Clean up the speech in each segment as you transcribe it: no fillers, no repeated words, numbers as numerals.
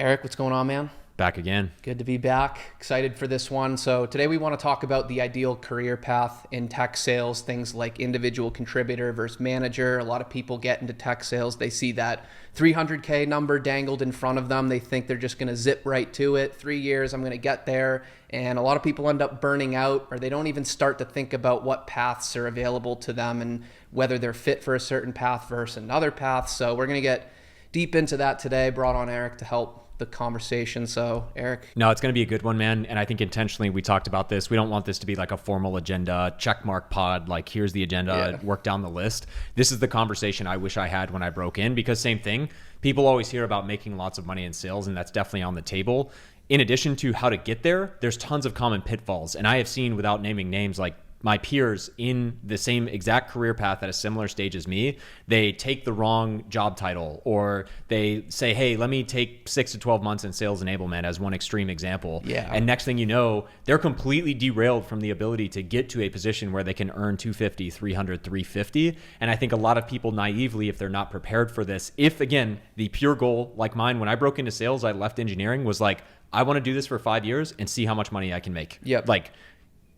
Eric, what's going on, man? Back again. Good to be back. Excited for this one. So today we want to talk about the ideal career path in tech sales, things like individual contributor versus manager. A lot of people get into tech sales. They see that 300K number dangled in front of them. They think they're just going to zip right to it. 3 years, I'm going to get there. And a lot of people end up burning out, or they don't even start to think about what paths are available to them and whether they're fit for a certain path versus another path. So we're going to get deep into that today. Brought on Eric to help the conversation. So Eric. No, it's going to be a good one, man. And I think intentionally we talked about this. We don't want this to be like a formal agenda, checkmark pod, like here's the agenda, work down the list. This is the conversation I wish I had when I broke in, because same thing, people always hear about making lots of money in sales, and that's definitely on the table. In addition to how to get there, there's tons of common pitfalls. And I have seen, without naming names, like my peers in the same exact career path at a similar stage as me, they take the wrong job title, or they say, hey, let me take 6 to 12 months in sales enablement as one extreme example. Yeah. And next thing you know, they're completely derailed from the ability to get to a position where they can earn 250, 300, 350. And I think a lot of people naively, if they're not prepared for this, if again, the pure goal like mine, when I broke into sales, I left engineering, was like, I want to do this for 5 years and see how much money I can make. Yep. Like,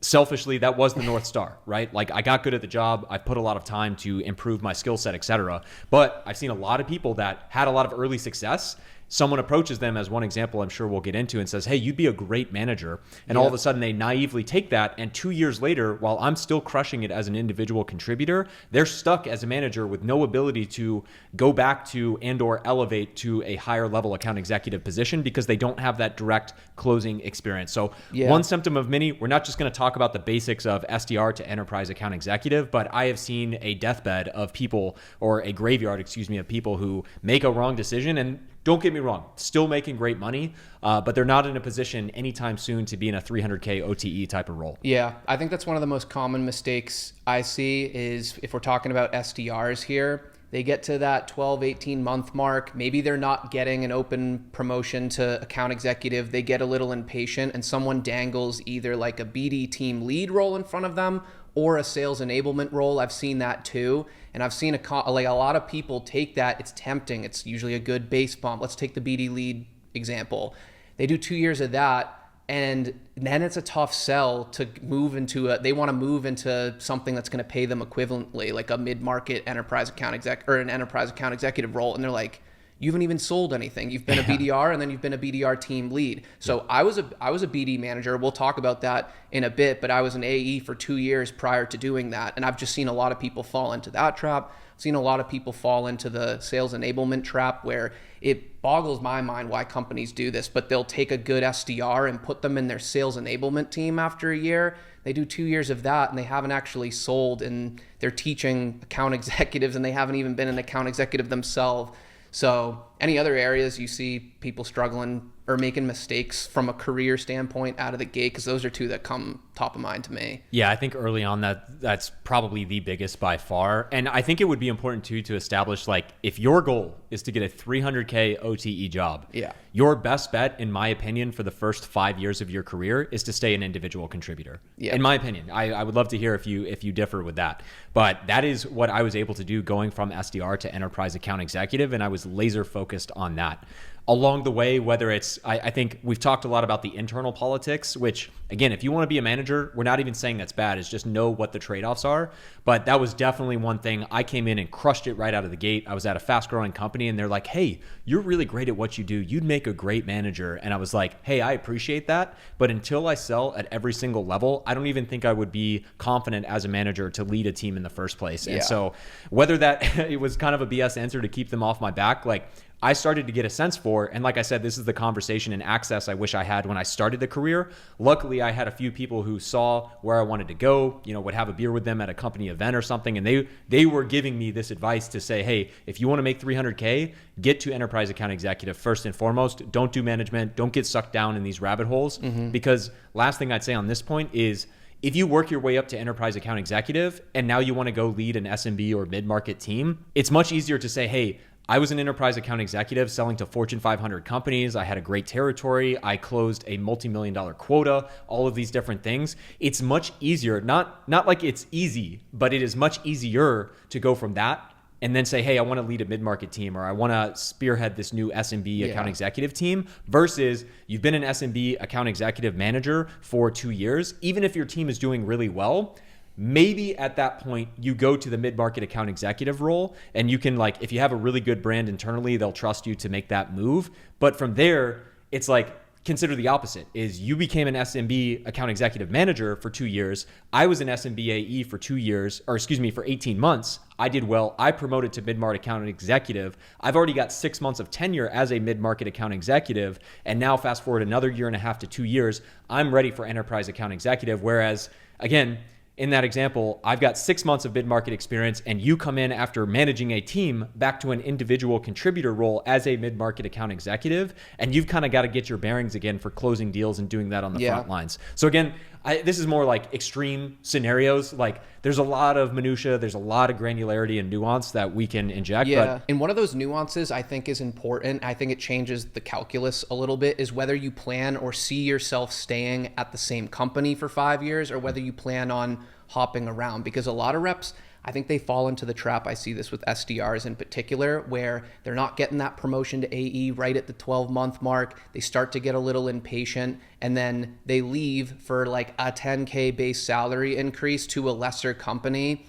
selfishly, that was the North Star, right? Like, I got good at the job. I put a lot of time to improve my skill set, et cetera. But I've seen a lot of people that had a lot of early success. Someone approaches them, as one example I'm sure we'll get into, and says, hey, you'd be a great manager. And all of a sudden they naively take that. And 2 years later, while I'm still crushing it as an individual contributor, they're stuck as a manager with no ability to go back to and or elevate to a higher level account executive position because they don't have that direct closing experience. So one symptom of many, we're not just going to talk about the basics of SDR to enterprise account executive, but I have seen a deathbed of people, or a graveyard, of people who make a wrong decision. And don't get me wrong, still making great money, but they're not in a position anytime soon to be in a 300K OTE type of role. Yeah, I think that's one of the most common mistakes I see is if we're talking about SDRs here, they get to that 12, 18 month mark. Maybe they're not getting an open promotion to account executive. They get a little impatient and someone dangles either like a BD team lead role in front of them or a sales enablement role. I've seen that too. And I've seen a lot of people take that. It's tempting. It's usually a good base bump. Let's take the BD lead example. They do 2 years of that, and then it's a tough sell to move into they want to move into something that's going to pay them equivalently, like a mid-market enterprise account exec or an enterprise account executive role. And they're like, you haven't even sold anything. You've been a BDR and then you've been a BDR team lead. So I was a BD manager. We'll talk about that in a bit, but I was an AE for 2 years prior to doing that. And I've just seen a lot of people fall into that trap. I've seen a lot of people fall into the sales enablement trap, where it boggles my mind why companies do this, but they'll take a good SDR and put them in their sales enablement team after a year. They do 2 years of that and they haven't actually sold, and they're teaching account executives and they haven't even been an account executive themselves. So any other areas you see people struggling or making mistakes from a career standpoint out of the gate? Because those are two that come top of mind to me. Yeah, I think early on that's probably the biggest by far. And I think it would be important too to establish, like, if your goal is to get a 300K OTE job, your best bet, in my opinion, for the first 5 years of your career is to stay an individual contributor. In my opinion, I would love to hear if you differ with that. But that is what I was able to do going from SDR to enterprise account executive, and I was laser focused on that. Along the way, whether it's, I think we've talked a lot about the internal politics, which again, if you want to be a manager, we're not even saying that's bad. It's just know what the trade-offs are. But that was definitely one thing. I came in and crushed it right out of the gate. I was at a fast growing company and they're like, hey, you're really great at what you do. You'd make a great manager. And I was like, hey, I appreciate that. But until I sell at every single level, I don't even think I would be confident as a manager to lead a team in the first place. And so whether that it was kind of a BS answer to keep them off my back, like, I started to get a sense for, and like I said, this is the conversation and access I wish I had when I started the career. Luckily, I had a few people who saw where I wanted to go, would have a beer with them at a company event or something. And they were giving me this advice to say, hey, if you want to make 300K, get to enterprise account executive first and foremost. Don't do management. Don't get sucked down in these rabbit holes. Because last thing I'd say on this point is, if you work your way up to enterprise account executive and now you want to go lead an SMB or mid-market team, it's much easier to say, hey, I was an enterprise account executive selling to Fortune 500 companies. I had a great territory. I closed a multi-million-dollar quota, all of these different things. It's much easier, not like it's easy, but it is much easier to go from that and then say, hey, I want to lead a mid-market team, or I want to spearhead this new SMB account executive team, versus you've been an SMB account executive manager for 2 years. Even if your team is doing really well, maybe at that point you go to the mid-market account executive role, and you can, like, if you have a really good brand internally, they'll trust you to make that move. But from there, it's like, consider the opposite, is you became an SMB account executive manager for 2 years. I was an SMB AE for 2 years, or excuse me, for 18 months. I did well. I promoted to mid-market account executive. I've already got 6 months of tenure as a mid-market account executive. And now fast forward another 1.5 to 2 years, I'm ready for enterprise account executive. Whereas, again, in that example, I've got 6 months of mid-market experience, and you come in after managing a team back to an individual contributor role as a mid-market account executive, and you've kind of got to get your bearings again for closing deals and doing that on the front lines. So again, this is more like extreme scenarios. Like, there's a lot of minutia, there's a lot of granularity and nuance that we can inject. Yeah, and one of those nuances I think is important. I think it changes the calculus a little bit, is whether you plan or see yourself staying at the same company for 5 years, or whether you plan on hopping around. Because a lot of reps, I think they fall into the trap. I see this with SDRs in particular, where they're not getting that promotion to AE right at the 12-month mark. They start to get a little impatient, and then they leave for like a 10K base salary increase to a lesser company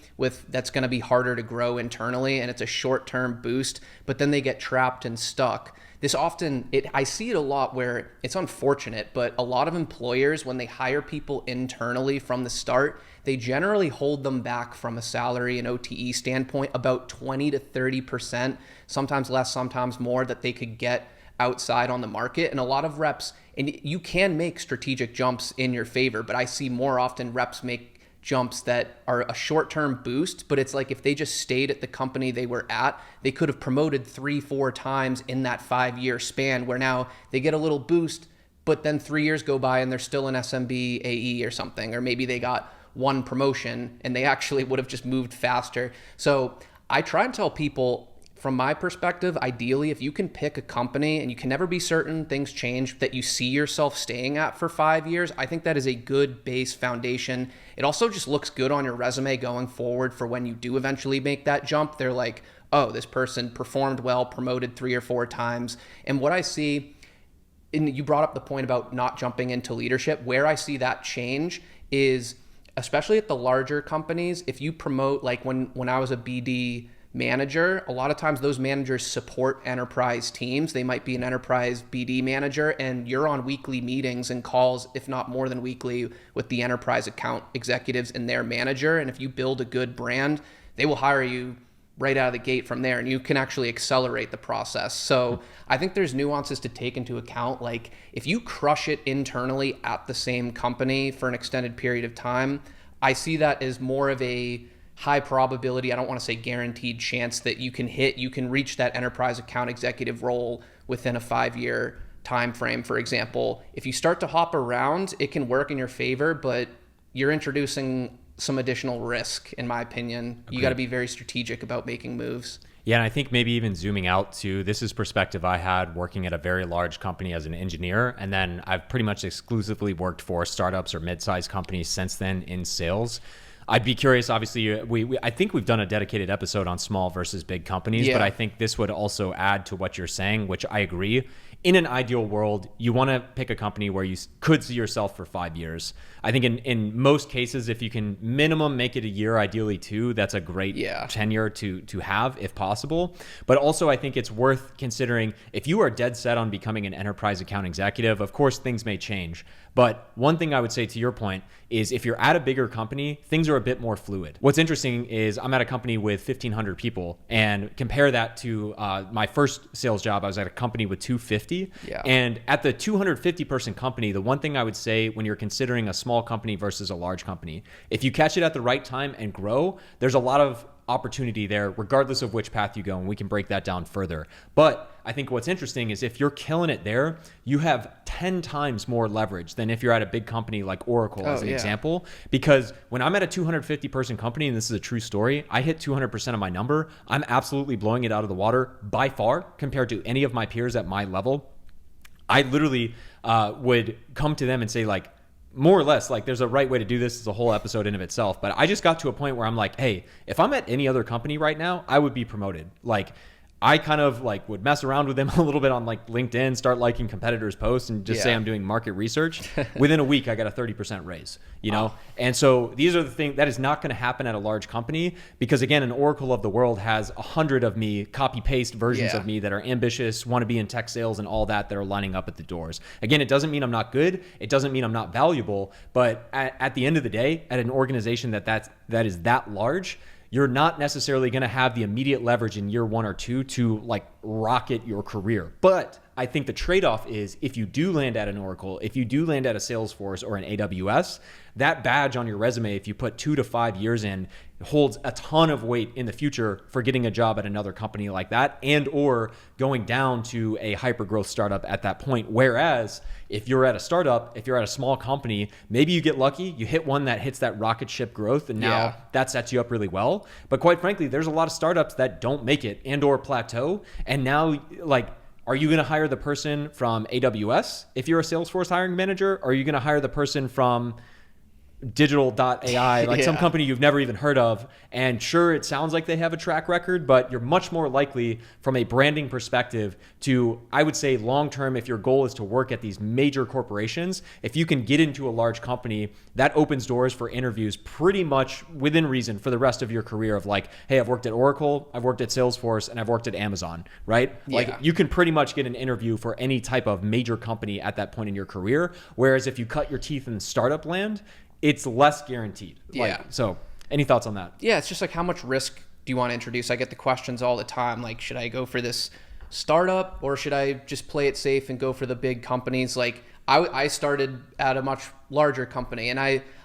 that's going to be harder to grow internally, and it's a short-term boost, but then they get trapped and stuck. This often, I see it a lot where it's unfortunate, but a lot of employers, when they hire people internally from the start, they generally hold them back from a salary and OTE standpoint about 20 to 30%, sometimes less, sometimes more, that they could get outside on the market. And a lot of reps, and you can make strategic jumps in your favor, but I see more often reps make jumps that are a short-term boost, but it's like if they just stayed at the company they were at, they could have promoted 3-4 times in that 5-year span, where now they get a little boost, but then 3 years go by and they're still an SMB AE or something, or maybe they got one promotion and they actually would have just moved faster. So I try and tell people, from my perspective, ideally, if you can pick a company, and you can never be certain, things change, that you see yourself staying at for 5 years, I think that is a good base foundation. It also just looks good on your resume going forward for when you do eventually make that jump. They're like, oh, this person performed well, promoted 3 or 4 times. And what I see, and you brought up the point about not jumping into leadership, where I see that change is, especially at the larger companies, if you promote, like when I was a BD manager, a lot of times those managers support enterprise teams. They might be an enterprise BD manager, and you're on weekly meetings and calls, if not more than weekly, with the enterprise account executives and their manager. And if you build a good brand, they will hire you right out of the gate from there, and you can actually accelerate the process. So I think there's nuances to take into account. Like, if you crush it internally at the same company for an extended period of time, I see that as more of a high probability, I don't want to say guaranteed chance, that you can reach that enterprise account executive role within a 5-year time frame. For example, if you start to hop around, it can work in your favor, but you're introducing some additional risk, in my opinion. You got to be very strategic about making moves. Yeah, and I think maybe even zooming out to, this is perspective I had working at a very large company as an engineer, and then I've pretty much exclusively worked for startups or mid-sized companies since then in sales. I'd be curious, obviously, I think we've done a dedicated episode on small versus big companies, but I think this would also add to what you're saying, which I agree. In an ideal world, you want to pick a company where you could see yourself for 5 years. I think in most cases, if you can minimum make it a year, ideally 2, that's a great tenure to have if possible. But also, I think it's worth considering, if you are dead set on becoming an enterprise account executive, of course, things may change. But one thing I would say to your point is, if you're at a bigger company, things are a bit more fluid. What's interesting is, I'm at a company with 1,500 people, and compare that to my first sales job. I was at a company with 250. And at the 250 person company, the one thing I would say when you're considering a small company versus a large company, if you catch it at the right time and grow, there's a lot of opportunity there, regardless of which path you go, and we can break that down further. But I think what's interesting is, if you're killing it there, you have 10 times more leverage than if you're at a big company like Oracle, as an example. Because when I'm at a 250 person company, and this is a true story, I hit 200% of my number. I'm absolutely blowing it out of the water by far compared to any of my peers at my level. I literally would come to them and say, like, more or less, like there's a right way to do this. It's a whole episode in of itself. But I just got to a point where I'm like, hey, if I'm at any other company right now, I would be promoted. Like I kind of like would mess around with them a little bit on like LinkedIn, start liking competitors' posts and just say I'm doing market research. Within a week, I got a 30% raise, you know? And so these are the things that is not going to happen at a large company because again, an Oracle of the world has 100 of me, copy paste versions of me that are ambitious, want to be in tech sales and all that are lining up at the doors. Again, it doesn't mean I'm not good. It doesn't mean I'm not valuable, but at the end of the day, at an organization that is that large, you're not necessarily going to have the immediate leverage in year 1 or 2 to like rocket your career. But I think the trade-off is if you do land at an Oracle, if you do land at a Salesforce or an AWS, that badge on your resume, if you put 2 to 5 years in, holds a ton of weight in the future for getting a job at another company like that and or going down to a hyper-growth startup at that point. Whereas if you're at a startup, if you're at a small company, maybe you get lucky, you hit one that hits that rocket ship growth and now that sets you up really well. But quite frankly, there's a lot of startups that don't make it and or plateau. And now like, are you going to hire the person from AWS if you're a Salesforce hiring manager? Or are you going to hire the person from digital.ai, like some company you've never even heard of? And sure, it sounds like they have a track record, but you're much more likely from a branding perspective to, I would say long-term, if your goal is to work at these major corporations, if you can get into a large company, that opens doors for interviews pretty much within reason for the rest of your career of like, hey, I've worked at Oracle, I've worked at Salesforce, and I've worked at Amazon, right? Like you can pretty much get an interview for any type of major company at that point in your career. Whereas if you cut your teeth in startup land, it's less guaranteed. So any thoughts on that? Yeah, it's just like how much risk do you want to introduce? I get the questions all the time. Like, should I go for this startup or should I just play it safe and go for the big companies? Like I started at a much larger company and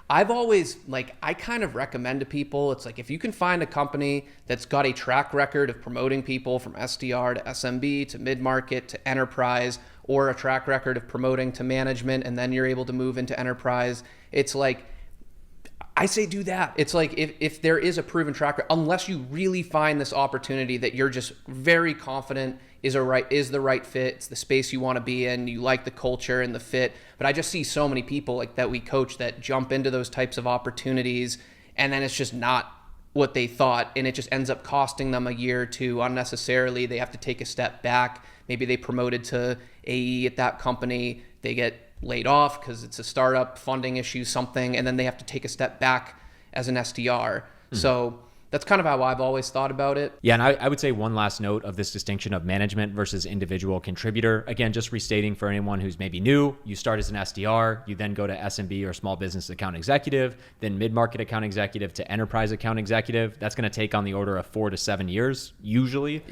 I've always like, I kind of recommend to people, it's like if you can find a company that's got a track record of promoting people from SDR to SMB to mid-market to enterprise, or a track record of promoting to management, and then you're able to move into enterprise, it's like, I say do that. It's like if there is a proven track record, unless you really find this opportunity that you're just very confident is the right fit, it's the space you want to be in, you like the culture and the fit. But I just see so many people like that we coach that jump into those types of opportunities and then it's just not what they thought, and it just ends up costing them a year or two unnecessarily. They have to take a step back. Maybe they promoted to AE at that company, they get laid off because it's a startup, funding issue, something, and then they have to take a step back as an SDR. So that's kind of how I've always thought about it. Yeah, and I would say one last note of this distinction of management versus individual contributor. Again, just restating for anyone who's maybe new, you start as an SDR, you then go to SMB or small business account executive, then mid-market account executive to enterprise account executive. That's going to take on the order of 4 to 7 years, usually,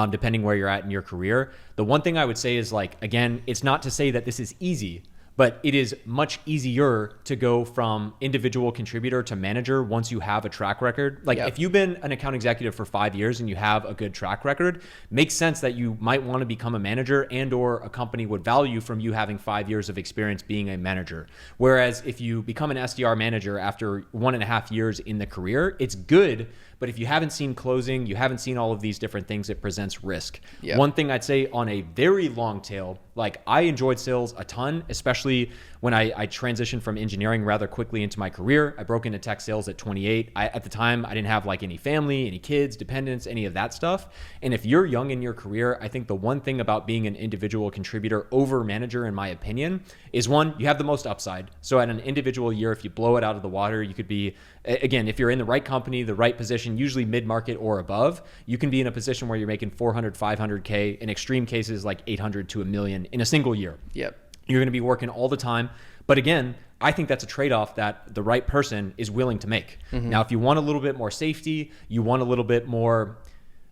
depending where you're at in your career. The one thing I would say is like, again, it's not to say that this is easy, but it is much easier to go from individual contributor to manager once you have a track record. Like if you've been an account executive for 5 years and you have a good track record, makes sense that you might want to become a manager and or a company would value from you having 5 years of experience being a manager. Whereas if you become an SDR manager after 1.5 years in the career, it's good. But if you haven't seen closing, you haven't seen all of these different things, it presents risk. One thing I'd say on a very long tail, like I enjoyed sales a ton, especially when I transitioned from engineering rather quickly into my career. I broke into tech sales at 28. At the time, I didn't have like any family, any kids, dependents, any of that stuff. And if you're young in your career, I think the one thing about being an individual contributor over manager, in my opinion, is one, you have the most upside. So at an individual year, if you blow it out of the water, you could be, again, if you're in the right company, the right position, usually mid-market or above, you can be in a position where you're making 400, 500K, in extreme cases like 800 to $1 million in a single year. You're going to be working all the time. But again, I think that's a trade-off that the right person is willing to make. Now, if you want a little bit more safety, you want a little bit more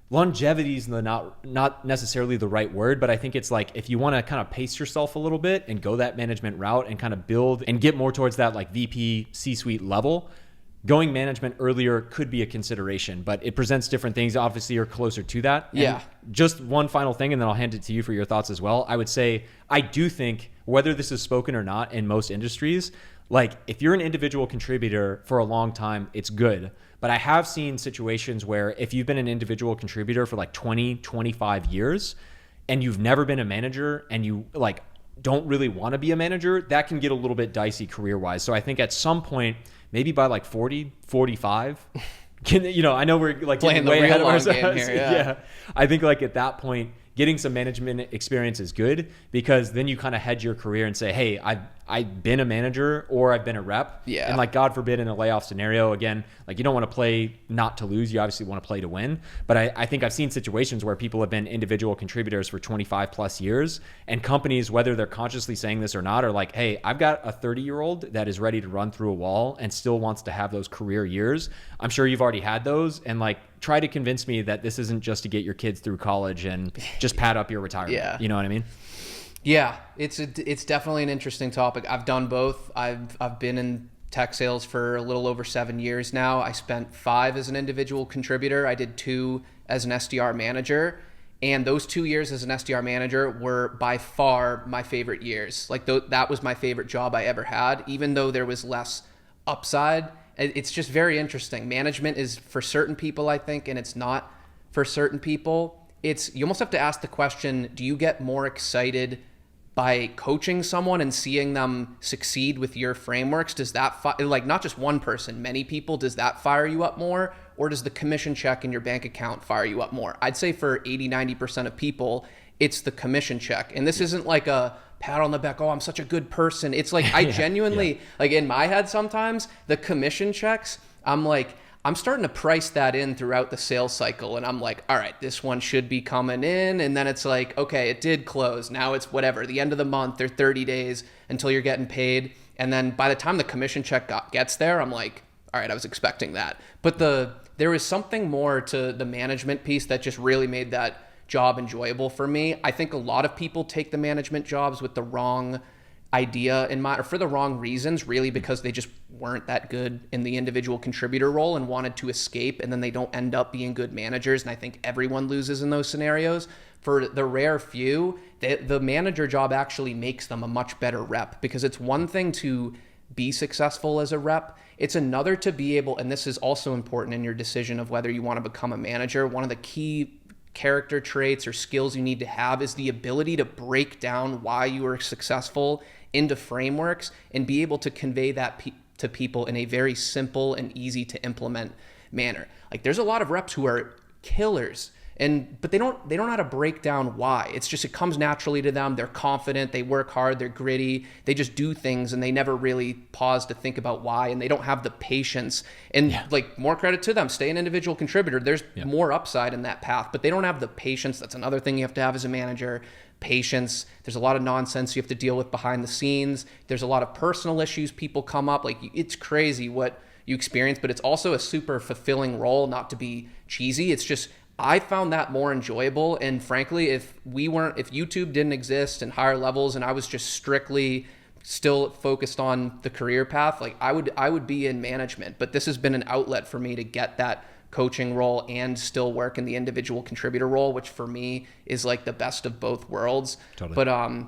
longevity is not necessarily the right word, but I think it's like if you want to kind of pace yourself a little bit and go that management route and kind of build and get more towards that like VP C-suite level, going management earlier could be a consideration, but it presents different things. Obviously, you're closer to that. And just one final thing, and then I'll hand it to you for your thoughts as well. I would say, I do think whether this is spoken or not in most industries, like if you're an individual contributor for a long time, it's good. But I have seen situations where if you've been an individual contributor for like 20, 25 years and you've never been a manager and you like don't really want to be a manager, that can get a little bit dicey career-wise. So I think at some point, maybe by like 40, 45, I know we're like playing way ahead of ourselves here. Yeah. I think like at that point, getting some management experience is good, because then you kind of hedge your career and say, hey, I've been a manager or I've been a rep. Yeah. And like, God forbid, in a layoff scenario, again, like you don't want to play not to lose. You obviously want to play to win. But I think I've seen situations where people have been individual contributors for 25 plus years, and companies, whether they're consciously saying this or not, are like, hey, I've got a 30-year-old that is ready to run through a wall and still wants to have those career years. I'm sure you've already had those, and like, try to convince me that this isn't just to get your kids through college and just pad up your retirement. Yeah. You know what I mean? Yeah, it's definitely an interesting topic. I've done both. I've been in tech sales for a little over 7 years now. I spent 5 as an individual contributor. I did 2 as an SDR manager. And those 2 years as an SDR manager were by far my favorite years. Like that was my favorite job I ever had, even though there was less upside. It's just very interesting. Management is for certain people, I think, and it's not for certain people. You almost have to ask the question, do you get more excited by coaching someone and seeing them succeed with your frameworks? Does that, like not just one person, many people, does that fire you up more? Or does the commission check in your bank account fire you up more? I'd say for 80-90% of people, it's the commission check. And this isn't like a pat on the back, oh, I'm such a good person. It's like, I genuinely, like in my head sometimes, the commission checks, I'm starting to price that in throughout the sales cycle. And I'm like, all right, this one should be coming in. And then it's like, okay, it did close. Now it's whatever, the end of the month or 30 days until you're getting paid. And then by the time the commission check gets there, I'm like, all right, I was expecting that. But there was something more to the management piece that just really made that job enjoyable for me. I think a lot of people take the management jobs with the wrong idea in mind, or for the wrong reasons, really, because they just weren't that good in the individual contributor role and wanted to escape, and then they don't end up being good managers. And I think everyone loses in those scenarios. For the rare few, the manager job actually makes them a much better rep, because it's one thing to be successful as a rep. It's another to be able, and this is also important in your decision of whether you want to become a manager, one of the key character traits or skills you need to have is the ability to break down why you are successful into frameworks and be able to convey that to people in a very simple and easy to implement manner. Like there's a lot of reps who are killers, but they don't know how to break down why. It's just, it comes naturally to them. They're confident, they work hard, they're gritty, they just do things and they never really pause to think about why, and they don't have the patience. And like, more credit to them, stay an individual contributor. There's more upside in that path, but they don't have the patience. That's another thing you have to have as a manager. Patience. There's a lot of nonsense you have to deal with behind the scenes. There's a lot of personal issues people come up. Like, it's crazy what you experience, but it's also a super fulfilling role, not to be cheesy. It's just, I found that more enjoyable. And frankly, if YouTube didn't exist and higher levels and I was just strictly still focused on the career path, like I would be in management. But this has been an outlet for me to get that coaching role and still work in the individual contributor role, which for me is like the best of both worlds. Totally. But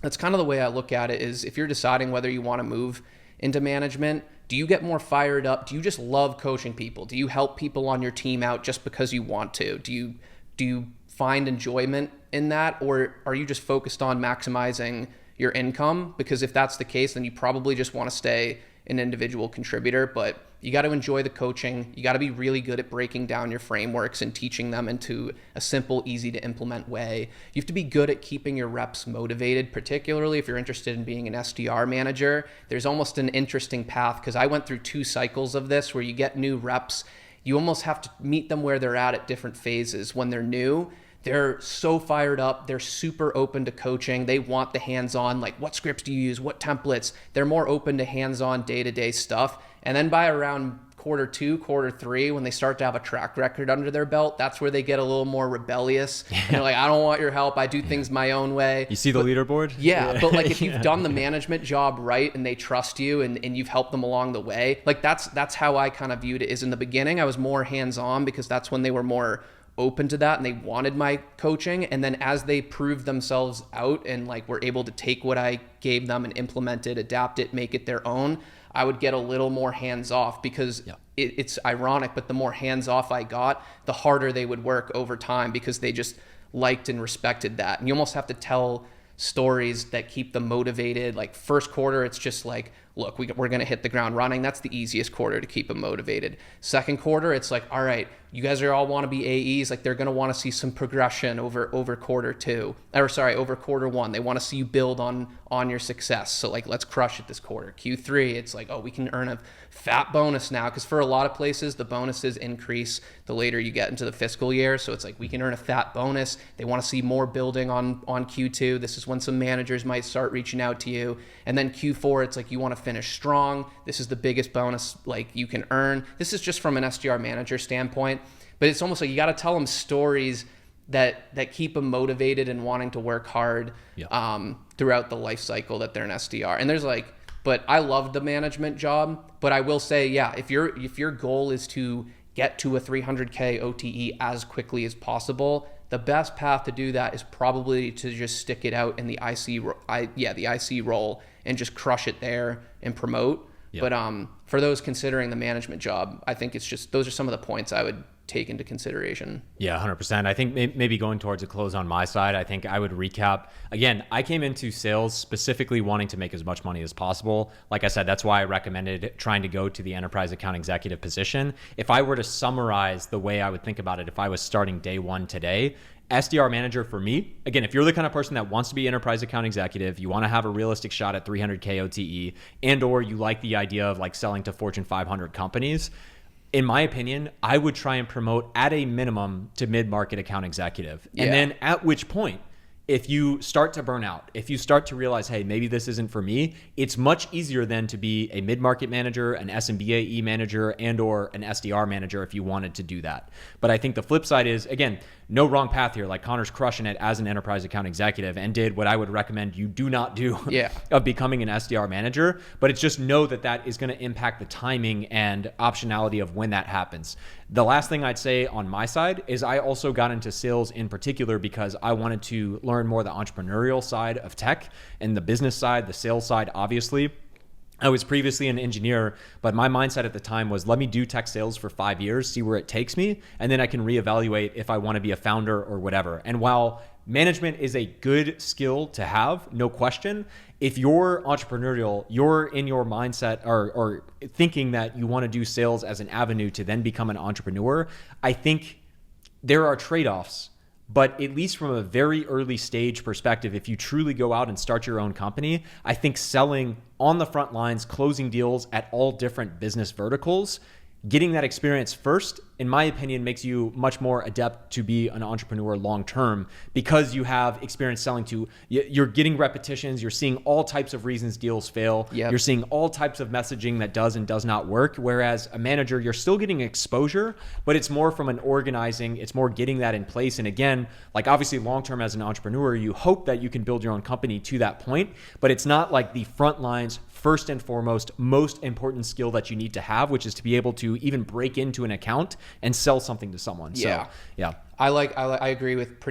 that's kind of the way I look at it, is if you're deciding whether you want to move into management, do you get more fired up? Do you just love coaching people? Do you help people on your team out just because you want to? Do you find enjoyment in that? Or are you just focused on maximizing your income? Because if that's the case, then you probably just want to stay an individual contributor. But you got to enjoy the coaching. You got to be really good at breaking down your frameworks and teaching them into a simple, easy to implement way. You have to be good at keeping your reps motivated, particularly if you're interested in being an SDR manager. There's almost an interesting path, because I went through 2 cycles of this where you get new reps. You almost have to meet them where they're at different phases. When they're new, they're so fired up. They're super open to coaching. They want the hands-on, like, what scripts do you use? What templates? They're more open to hands-on day-to-day stuff. And then by around quarter 2, quarter 3, when they start to have a track record under their belt, that's where they get a little more rebellious. And they're like, I don't want your help. I do things my own way. You see the leaderboard? Yeah. But like, if you've done the management job right and they trust you and you've helped them along the way, like that's how I kind of viewed it. Is in the beginning, I was more hands-on because that's when they were more open to that and they wanted my coaching. And then as they proved themselves out and like were able to take what I gave them and implement it, adapt it, make it their own, I would get a little more hands off, because it's ironic, but the more hands off I got, the harder they would work over time, because they just liked and respected that. And you almost have to tell stories that keep them motivated. Like first quarter, it's just like, look, we're going to hit the ground running. That's the easiest quarter to keep them motivated. Second quarter, it's like, all right, you guys are all want to be AEs. Like they're going to want to see some progression over quarter two, over quarter one. They want to see you build on your success. So like, let's crush it this quarter. Q3, it's like, oh, we can earn a fat bonus now. Cause for a lot of places, the bonuses increase the later you get into the fiscal year. So it's like, we can earn a fat bonus. They want to see more building on Q2. This is when some managers might start reaching out to you. And then Q4, it's like, you want to finish strong. This is the biggest bonus like you can earn. This is just from an SDR manager standpoint, but it's almost like you got to tell them stories that keep them motivated and wanting to work hard throughout the life cycle that they're an SDR. And there's like, but I loved the management job, but I will say, yeah, if your goal is to get to a 300K OTE as quickly as possible, the best path to do that is probably to just stick it out in the IC role and just crush it there and promote. Yep. But for those considering the management job, I think it's just, those are some of the points I would take into consideration. Yeah, 100%. I think maybe going towards a close on my side, I think I would recap. Again, I came into sales specifically wanting to make as much money as possible. Like I said, that's why I recommended trying to go to the enterprise account executive position. If I were to summarize the way I would think about it, if I was starting day one today, SDR manager for me, again, if you're the kind of person that wants to be enterprise account executive, you want to have a realistic shot at 300K OTE, and or you like the idea of like selling to Fortune 500 companies, in my opinion, I would try and promote at a minimum to mid-market account executive. Yeah. And then at which point, if you start to burn out, if you start to realize, hey, maybe this isn't for me, it's much easier then to be a mid-market manager, an SMBAE manager, and or an SDR manager if you wanted to do that. But I think the flip side is, again, no wrong path here. Like Connor's crushing it as an enterprise account executive and did what I would recommend you do not do of becoming an SDR manager. But it's just know that that is going to impact the timing and optionality of when that happens. The last thing I'd say on my side is I also got into sales in particular because I wanted to learn more the entrepreneurial side of tech and the business side, the sales side, obviously. I was previously an engineer, but my mindset at the time was let me do tech sales for 5 years, see where it takes me, and then I can reevaluate if I want to be a founder or whatever. And while management is a good skill to have, no question, if you're entrepreneurial, you're in your mindset or thinking that you want to do sales as an avenue to then become an entrepreneur, I think there are trade-offs. But at least from a very early stage perspective, if you truly go out and start your own company, I think selling on the front lines, closing deals at all different business verticals, getting that experience first, in my opinion, makes you much more adept to be an entrepreneur long-term because you have experience selling to, you're getting repetitions, you're seeing all types of reasons deals fail, you're seeing all types of messaging that does and does not work. Whereas a manager, you're still getting exposure, but it's more from an organizing, it's more getting that in place. And again, like obviously long-term as an entrepreneur, you hope that you can build your own company to that point, but it's not like the front lines, first and foremost, most important skill that you need to have, which is to be able to even break into an account and sell something to someone. Yeah. So, yeah. I agree with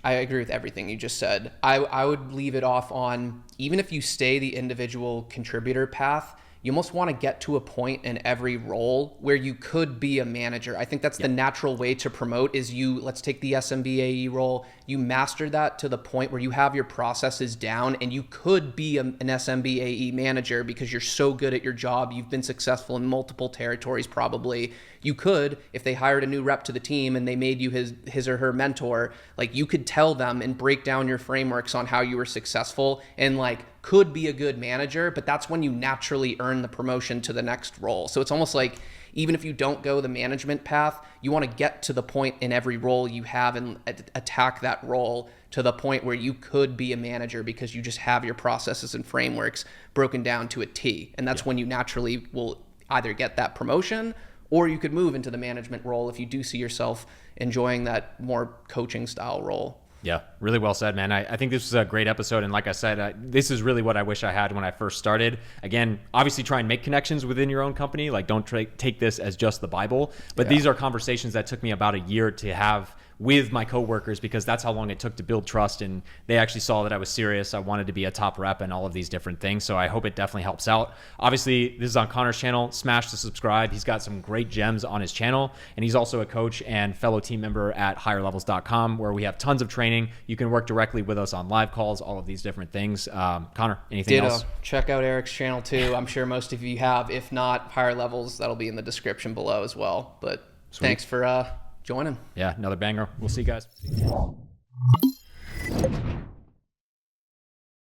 I agree with everything you just said. I would leave it off on, even if you stay the individual contributor path, you almost want to get to a point in every role where you could be a manager. I think that's the natural way to promote is let's take the SMBAE role. You master that to the point where you have your processes down and you could be an SMBAE manager because you're so good at your job. You've been successful in multiple territories probably. You could, if they hired a new rep to the team and they made you his or her mentor, like you could tell them and break down your frameworks on how you were successful and like could be a good manager, but that's when you naturally earn the promotion to the next role. So it's almost like even if you don't go the management path, you want to get to the point in every role you have and attack that role to the point where you could be a manager because you just have your processes and frameworks broken down to a T. And that's when you naturally will either get that promotion or you could move into the management role if you do see yourself enjoying that more coaching style role. Yeah, really well said, man. I think this was a great episode. And like I said, this is really what I wish I had when I first started. Again, obviously try and make connections within your own company. Like don't take this as just the Bible. But these are conversations that took me about a year to have with my coworkers, because that's how long it took to build trust. And they actually saw that I was serious. I wanted to be a top rep and all of these different things. So I hope it definitely helps out. Obviously, this is on Connor's channel. Smash the subscribe. He's got some great gems on his channel. And he's also a coach and fellow team member at higherlevels.com, where we have tons of training. You can work directly with us on live calls, all of these different things. Connor, anything else? Check out Eric's channel too. I'm sure most of you have. If not, Higher Levels, that'll be in the description below as well. But Sweet. Thanks for joining. Yeah, another banger. We'll see you guys.